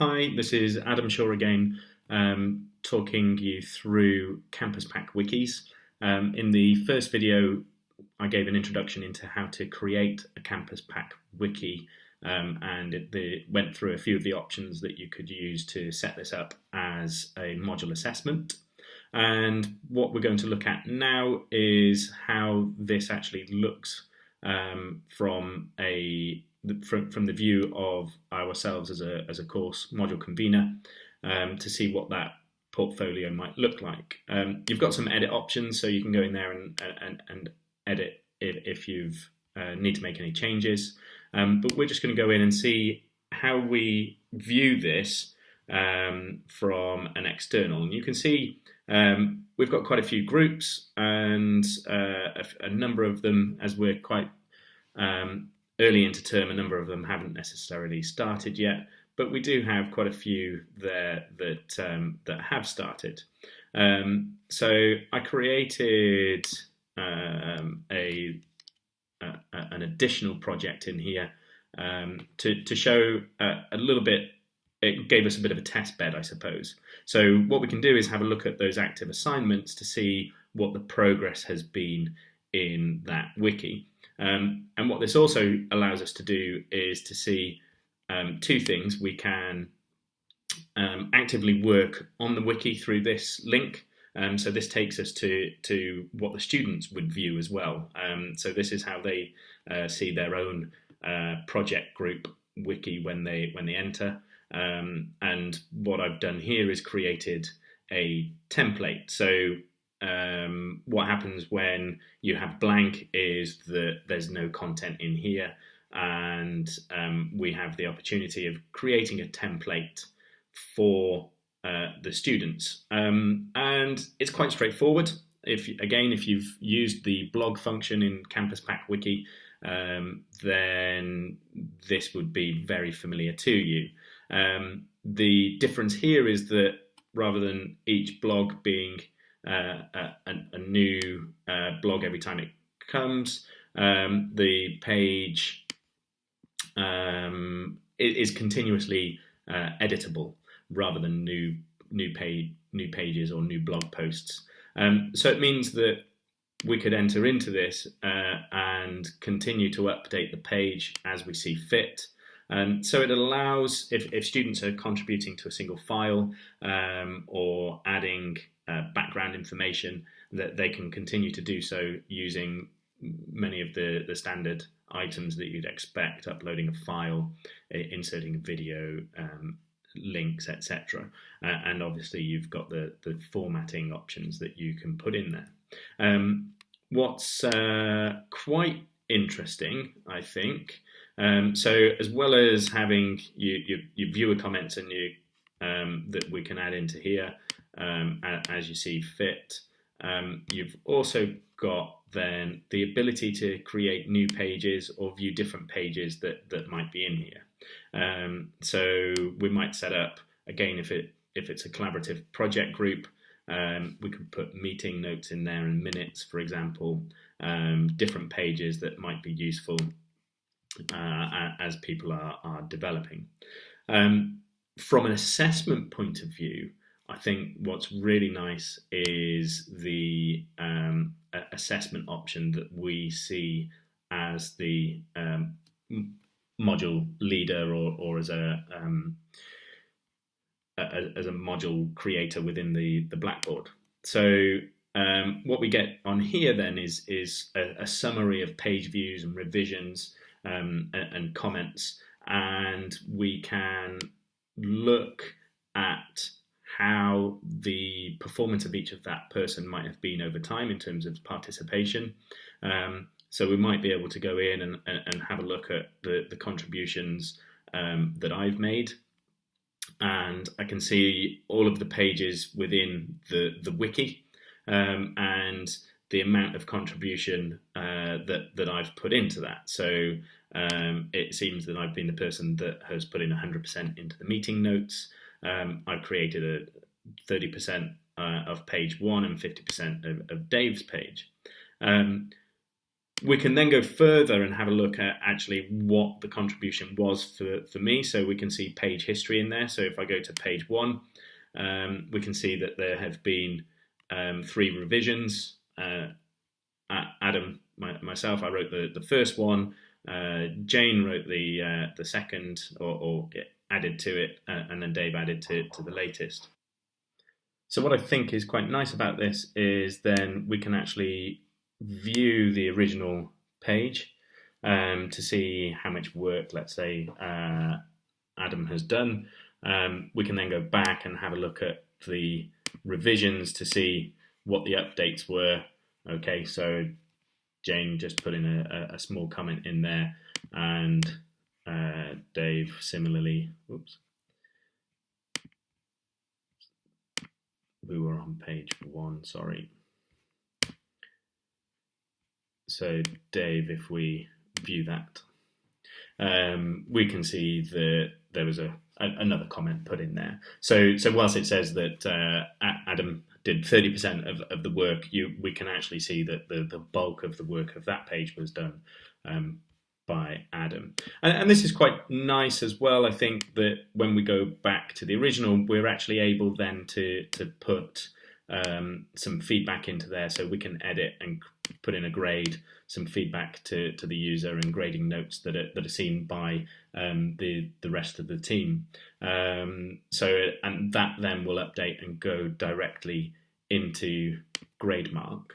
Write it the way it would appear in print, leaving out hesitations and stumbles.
Hi, this is Adam Shaw again, talking you through CampusPack Wikis. In the first video, I gave an introduction into how to create a CampusPack Wiki, and it went through a few of the options that you could use to set this up as a module assessment. And what we're going to look at now is how this actually looks from the view of ourselves as a course module convener, to see what that portfolio might look like. You've got some edit options, so you can go in there and edit if you need to make any changes. But we're just going to go in and see how we view this from an external. And you can see we've got quite a few groups, and a number of them, as we're quite early into term, a number of them haven't necessarily started yet, but we do have quite a few there that have started. So I created an additional project in here to show a little bit. It gave us a bit of a test bed, I suppose. So what we can do is have a look at those active assignments to see what the progress has been in that wiki. And what this also allows us to do is to see two things. We can actively work on the wiki through this link. So this takes us to what the students would view as well. So this is how they see their own project group wiki when they enter. And what I've done here is created a template. So what happens when you have blank is that there's no content in here, and we have the opportunity of creating a template for the students. And it's quite straightforward. If you've used the blog function in CampusPack Wiki, then this would be very familiar to you. The difference here is that rather than each blog being a new blog every time it comes, the page is continuously editable rather than new pages or new blog posts. So it means that we could enter into this and continue to update the page as we see fit. So it allows, if students are contributing to a single file or adding background information, that they can continue to do so using many of the standard items that you'd expect: uploading a file, inserting a video, links, etc. And obviously you've got the formatting options that you can put in there. What's quite interesting, I think, so as well as having your viewer comments and that we can add into here as you see fit, you've also got then the ability to create new pages or view different pages that might be in here. So we might set up, again, if it's a collaborative project group, we could put meeting notes in there and minutes, for example, different pages that might be useful as people are developing. From an assessment point of view, I think what's really nice is the assessment option that we see as the module leader or as a module creator within the Blackboard. So what we get on here then is a summary of page views and revisions and comments, and we can look at how the performance of each of that person might have been over time in terms of participation. So we might be able to go in and have a look at the contributions that I've made, and I can see all of the pages within the wiki and the amount of contribution that I've put into that. So it seems that I've been the person that has put in 100% into the meeting notes. I've created a 30% of page one and 50% of Dave's page. We can then go further and have a look at actually what the contribution was for me. So we can see page history in there. So if I go to page 1, we can see that there have been 3 revisions. Adam, myself, I wrote the first one. Jane wrote the second, or added to it, and then Dave added to the latest. So what I think is quite nice about this is then we can actually view the original page to see how much work, let's say, Adam has done. We can then go back and have a look at the revisions to see what the updates were. Okay, so Jane just put in a small comment in there, and Dave similarly. Oops. We were on page 1, sorry. So Dave, if we view that, we can see that there was another comment put in there. So whilst it says that Adam did 30% of the work, we can actually see that the bulk of the work of that page was done by Adam. And this is quite nice as well. I think that when we go back to the original, we're actually able then to put some feedback into there, so we can edit and put in a grade, some feedback to the user, and grading notes that are seen by the rest of the team. And that then will update and go directly into GradeMark.